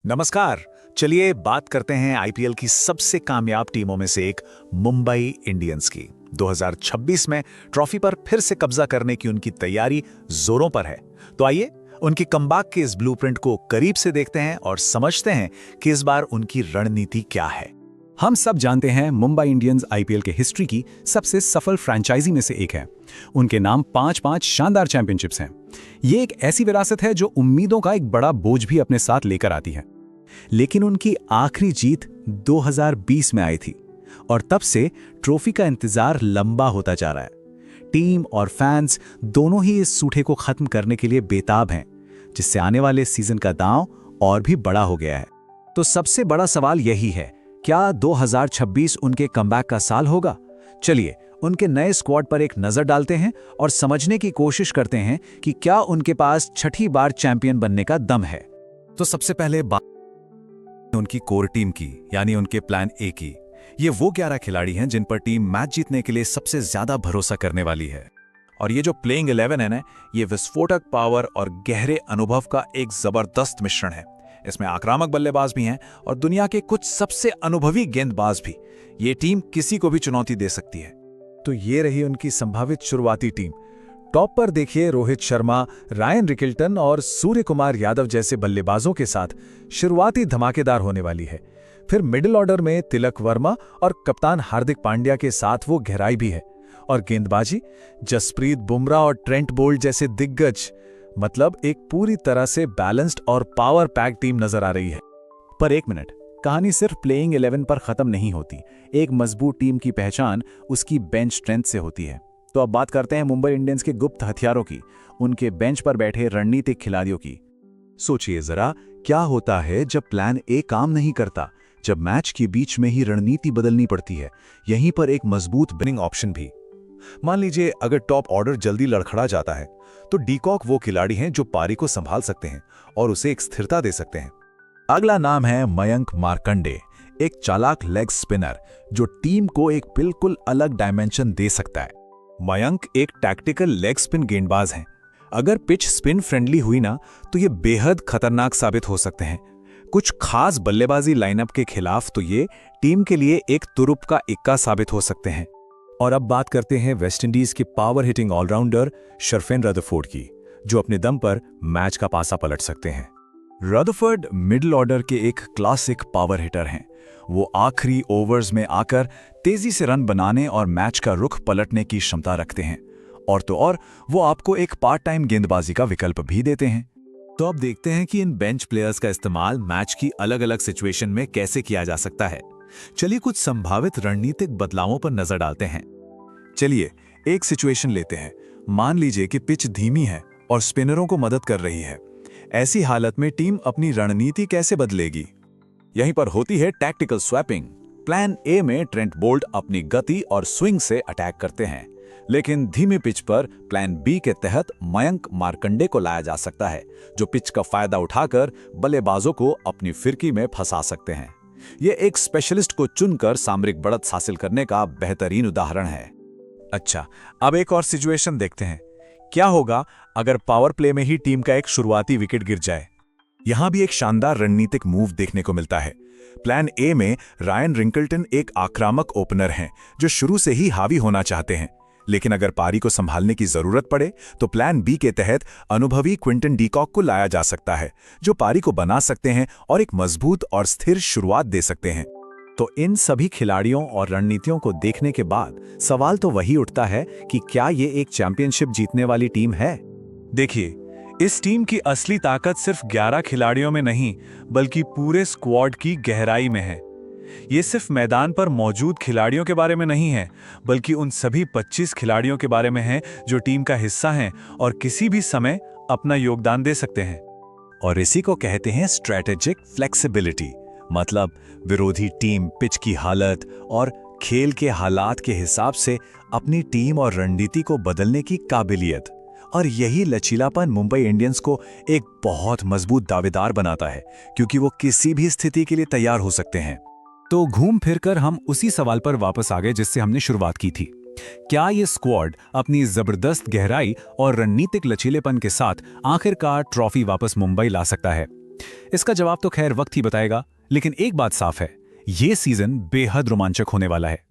नमस्कार। चलिए बात करते हैं आईपीएल की सबसे कामयाब टीमों में से एक मुंबई इंडियंस की। 2026 में ट्रॉफी पर फिर से कब्जा करने की उनकी तैयारी जोरों पर है। तो आइए उनकी कमबैक के इस ब्लूप्रिंट को करीब से देखते हैं और समझते हैं कि इस बार उनकी रणनीति क्या है। हम सब जानते हैं मुंबई इंडियंस आईपीएल के हिस्ट्री की सबसे सफल फ्रेंचाइजी में से एक है। उनके नाम 5-5 शानदार चैंपियनशिप्स हैं। ये एक ऐसी विरासत है जो उम्मीदों का एक बड़ा बोझ भी अपने साथ लेकर आती है। लेकिन उनकी आखिरी जीत 2020 में आई थी और तब से ट्रॉफी का इंतजार लंबा होता जा रहा है। टीम और फैंस दोनों ही इस सूठे को खत्म करने के लिए बेताब हैं, जिससे आने वाले सीजन का दांव और भी बड़ा हो गया है। तो सबसे बड़ा सवाल यही है, क्या 2026 उनके कमबैक का साल होगा? चलिए उनके नए स्क्वाड पर एक नजर डालते हैं और समझने की कोशिश करते हैं कि क्या उनके पास छठी बार चैंपियन बनने का दम है। तो सबसे पहले बात उनकी कोर टीम की, यानी उनके प्लान ए की। ये वो 11 खिलाड़ी हैं जिन पर टीम मैच जीतने के लिए सबसे ज्यादा भरोसा करने वाली है। और ये जो प्लेइंग 11 है ना, ये विस्फोटक पावर और गहरे अनुभव का एक जबरदस्त मिश्रण है। इसमें आक्रामक बल्लेबाज भी हैं और दुनिया के कुछ सबसे अनुभवी गेंदबाज भी। ये टीम किसी को भी चुनौती दे सकती है। तो ये रही उनकी संभावित शुरुआती टीम। टॉप पर देखिए रोहित शर्मा, रायन रिकिल्टन और सूर्य कुमार यादव जैसे बल्लेबाजों के साथ शुरुआती धमाकेदार होने वाली है। फिर मिडिल ऑर्डर में तिलक वर्मा और कप्तान हार्दिक पांड्या के साथ वो गहराई भी है। और गेंदबाजी जसप्रीत बुमराह और ट्रेंट बोल्ट जैसे दिग्गज। मतलब एक पूरी तरह से बैलेंस्ड और पावर पैक टीम नजर आ रही है। पर एक मिनट, कहानी सिर्फ प्लेइंग 11 पर खत्म नहीं होती। एक मजबूत टीम की पहचान उसकी बेंच स्ट्रेंथ से होती है। तो अब बात करते हैं मुंबई इंडियंस के गुप्त हथियारों की, उनके बेंच पर बैठे रणनीतिक खिलाड़ियों की। सोचिए जरा, क्या होता है जब प्लान ए काम नहीं करता, जब मैच के बीच में ही रणनीति बदलनी पड़ती है। यहीं पर एक मजबूत विनिंग ऑप्शन भी। मान लीजिए अगर टॉप ऑर्डर जल्दी लड़खड़ा जाता है तो डीकॉक वो खिलाड़ी हैं जो पारी को संभाल सकते हैं और उसे एक स्थिरता दे सकते हैं। अगला नाम है मयंक मार्कंडे, एक चालाक लेग स्पिनर जो टीम को एक बिल्कुल अलग डायमेंशन दे सकता है। मयंक एक टैक्टिकल लेग स्पिन गेंदबाज हैं। अगर पिच स्पिन फ्रेंडली हुई ना, तो ये बेहद खतरनाक साबित हो सकते हैं। कुछ खास बल्लेबाजी लाइनअप के खिलाफ तो ये टीम के लिए एक तुरुप का इक्का साबित हो सकते हैं। और अब बात करते हैं वेस्टइंडीज के पावर हिटिंग ऑलराउंडर शर्फेन रदरफोर्ड की, जो अपने दम पर मैच का पासा पलट सकते हैं। रदरफोर्ड मिडिल ऑर्डर के एक क्लासिक पावर हिटर हैं। वो आखिरी ओवर्स में आकर तेजी से रन बनाने और मैच का रुख पलटने की क्षमता रखते हैं। और तो और वो आपको एक पार्ट टाइम गेंदबाजी का विकल्प भी देते हैं। तो अब देखते हैं कि इन बेंच प्लेयर्स का इस्तेमाल मैच की अलग अलग सिचुएशन में कैसे किया जा सकता है। चलिए कुछ संभावित रणनीतिक बदलावों पर नजर डालते हैं। चलिए एक सिचुएशन लेते हैं। मान लीजिए कि पिच धीमी है और स्पिनरों को मदद कर रही है। ऐसी हालत में टीम अपनी रणनीति कैसे बदलेगी? यहीं पर होती है टैक्टिकल स्वैपिंग। प्लान ए में ट्रेंट बोल्ट अपनी गति और स्विंग से अटैक करते हैं, लेकिन धीमी पिच पर प्लान बी के तहत मयंक मार्कंडे को लाया जा सकता है, जो पिच का फायदा उठाकर बल्लेबाजों को अपनी फिरकी में फंसा सकते हैं। यह एक स्पेशलिस्ट को चुनकर सामरिक बढ़त हासिल करने का बेहतरीन उदाहरण है। अच्छा, अब एक और सिचुएशन देखते हैं। क्या होगा अगर पावर प्ले में ही टीम का एक शुरुआती विकेट गिर जाए? यहां भी एक शानदार रणनीतिक मूव देखने को मिलता है। प्लान ए में रायन रिकिल्टन एक आक्रामक ओपनर हैं जो शुरू से ही हावी होना चाहते हैं, लेकिन अगर पारी को संभालने की जरूरत पड़े तो प्लान बी के तहत अनुभवी क्विंटन डीकॉक को लाया जा सकता है, जो पारी को बना सकते हैं और एक मजबूत और स्थिर शुरुआत दे सकते हैं। तो इन सभी खिलाड़ियों और रणनीतियों को देखने के बाद सवाल तो वही उठता है कि क्या ये एक चैंपियनशिप जीतने वाली टीम है? देखिए, इस टीम की असली ताकत सिर्फ 11 खिलाड़ियों में नहीं, बल्कि पूरे स्क्वाड की गहराई में है। ये सिर्फ मैदान पर मौजूद खिलाड़ियों के बारे में नहीं है, बल्कि उन सभी 25 खिलाड़ियों के बारे में है जो टीम का हिस्सा हैं और किसी भी समय अपना योगदान दे सकते हैं। और इसी को कहते हैं स्ट्रेटेजिक फ्लेक्सिबिलिटी। मतलब विरोधी टीम पिच की हालत और खेल के हालात के हिसाब से अपनी टीम और रणनीति को बदलने की काबिलियत। और यही लचीलापन मुंबई इंडियंस को एक बहुत मजबूत दावेदार बनाता है, क्योंकि वो किसी भी स्थिति के लिए तैयार हो सकते हैं। तो घूम फिरकर हम उसी सवाल पर वापस आ गए जिससे हमने शुरुआत की थी। क्या ये स्क्वाड अपनी जबरदस्त गहराई और रणनीतिक लचीलेपन के साथ आखिरकार ट्रॉफी वापस मुंबई ला सकता है? इसका जवाब तो खैर वक्त ही बताएगा, लेकिन एक बात साफ है, ये सीजन बेहद रोमांचक होने वाला है।